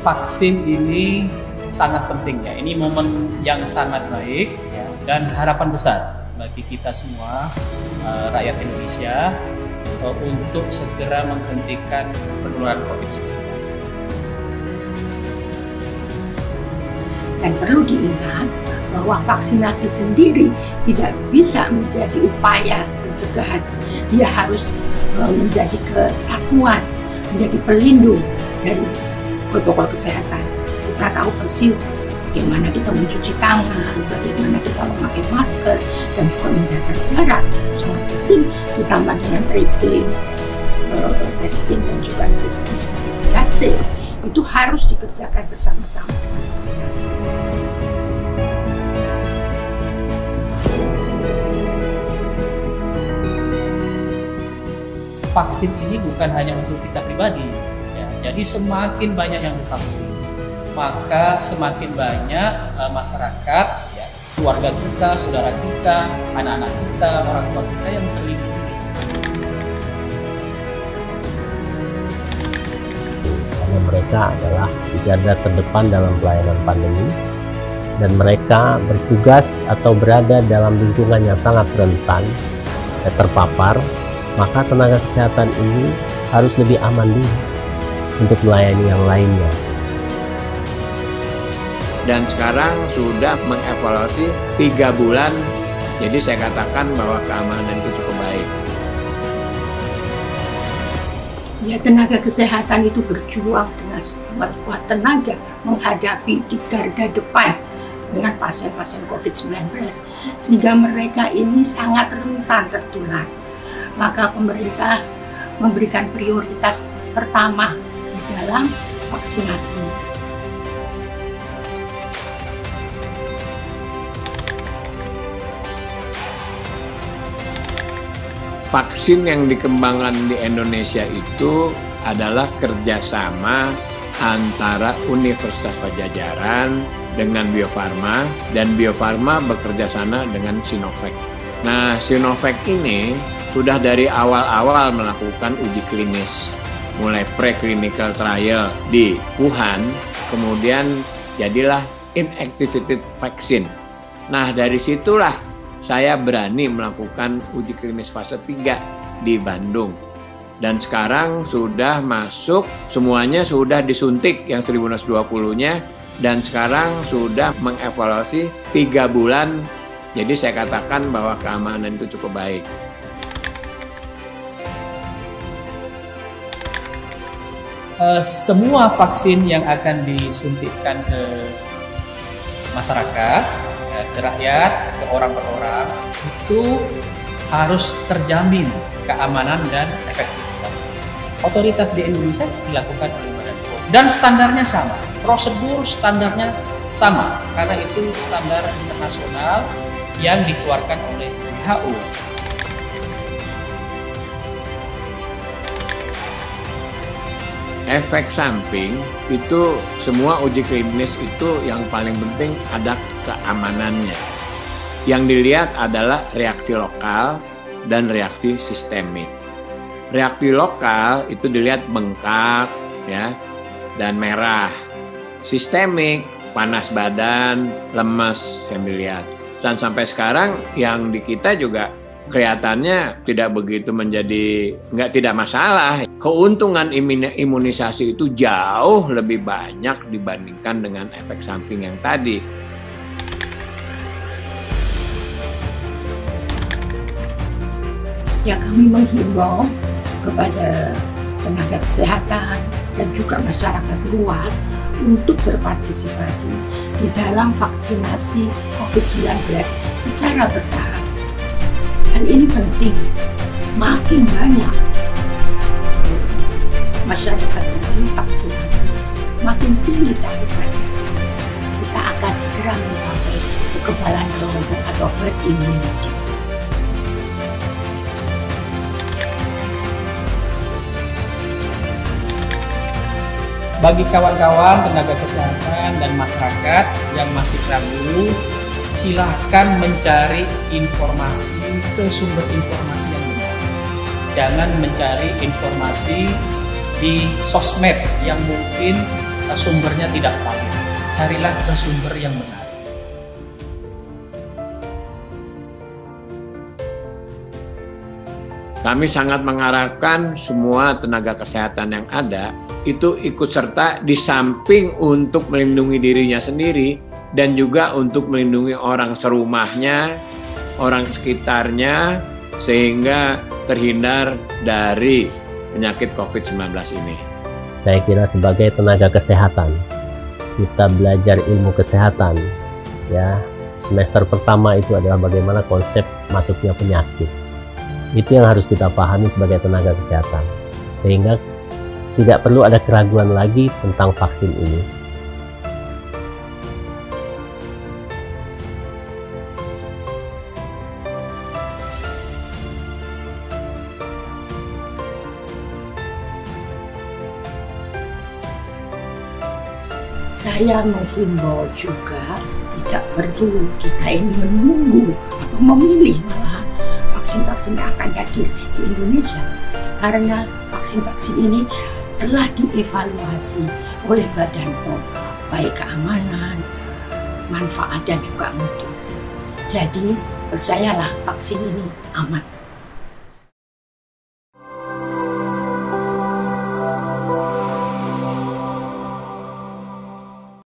vaksin ini sangat penting ya. Ini momen yang sangat baik ya, dan harapan besar bagi kita semua rakyat Indonesia untuk segera menghentikan penularan COVID-19. Dan perlu diingat bahwa vaksinasi sendiri tidak bisa menjadi upaya pencegahan. Dia harus menjadi kesatuan, menjadi pelindung dari protokol kesehatan. Kita tahu persis bagaimana kita mencuci tangan, bagaimana kita memakai masker, dan juga menjaga jarak. Sangat penting, ditambah dengan tracing, testing, dan juga seperti 3T. Itu harus dikerjakan bersama-sama dengan vaksinasi. Vaksin ini bukan hanya untuk kita pribadi, ya. Jadi semakin banyak yang divaksin, maka semakin banyak masyarakat, ya, keluarga kita, saudara kita, anak-anak kita, orang tua kita yang terlindungi. Karena mereka adalah di garda terdepan dalam pelayanan pandemi, dan mereka bertugas atau berada dalam lingkungan yang sangat rentan terpapar. Maka tenaga kesehatan ini harus lebih aman dulu untuk melayani yang lainnya. Dan sekarang sudah mengevaluasi 3 bulan, jadi saya katakan bahwa keamanan itu cukup baik. Ya, tenaga kesehatan itu berjuang dengan sekuat tenaga menghadapi di garda depan dengan pasien-pasien COVID-19, sehingga mereka ini sangat rentan tertular. Maka pemerintah memberikan prioritas pertama di dalam vaksinasi. Vaksin yang dikembangkan di Indonesia itu adalah kerjasama antara Universitas Padjadjaran dengan Bio Farma, dan Bio Farma bekerja sama dengan Sinovac. Nah, Sinovac ini sudah dari awal-awal melakukan uji klinis, mulai preclinical trial di Wuhan, kemudian jadilah inactivated vaccine. Nah, dari situlah saya berani melakukan uji klinis fase 3 di Bandung. Dan sekarang sudah masuk, semuanya sudah disuntik yang 1920-nya, dan sekarang sudah mengevaluasi 3 bulan. Jadi saya katakan bahwa keamanan itu cukup baik. Semua vaksin yang akan disuntikkan ke masyarakat, ke rakyat, ke orang per orang, itu harus terjamin keamanan dan efektivitas. Otoritas di Indonesia dilakukan oleh Badan POM, dan standarnya sama, prosedur standarnya sama, karena itu standar internasional yang dikeluarkan oleh WHO. Efek samping itu semua uji klinis itu yang paling penting ada keamanannya. Yang dilihat adalah reaksi lokal dan reaksi sistemik. Reaksi lokal itu dilihat bengkak, ya, dan merah. Sistemik, panas badan, lemes, yang dilihat. Dan sampai sekarang yang di kita juga kelihatannya tidak begitu tidak masalah. Keuntungan imunisasi itu jauh lebih banyak dibandingkan dengan efek samping yang tadi. Ya, kami menghimbau kepada tenaga kesehatan dan juga masyarakat luas untuk berpartisipasi di dalam vaksinasi COVID-19 secara bertahap. Hal ini penting, makin banyak masyarakat yang divaksinasi, makin tinggi cakupannya, kita akan segera mencapai kekebalan kelompok atau herd immunity. Bagi kawan-kawan tenaga kesehatan dan masyarakat yang masih ragu, silahkan mencari informasi ke sumber informasi yang benar. Jangan mencari informasi di sosmed yang mungkin sumbernya tidak valid. Carilah ke sumber yang benar. Kami sangat mengharapkan semua tenaga kesehatan yang ada itu ikut serta di samping untuk melindungi dirinya sendiri dan juga untuk melindungi orang serumahnya, orang sekitarnya, sehingga terhindar dari penyakit COVID-19 ini. Saya kira sebagai tenaga kesehatan, kita belajar ilmu kesehatan. Ya, semester pertama itu adalah bagaimana konsep masuknya penyakit. Itu yang harus kita pahami sebagai tenaga kesehatan, sehingga tidak perlu ada keraguan lagi tentang vaksin ini. Saya menghimbau juga tidak perlu kita ini menunggu atau memilih malahan vaksin-vaksin yang akan hadir di Indonesia, karena vaksin-vaksin ini telah dievaluasi oleh Badan POM, baik keamanan, manfaat dan juga mutu. Jadi percayalah, vaksin ini aman.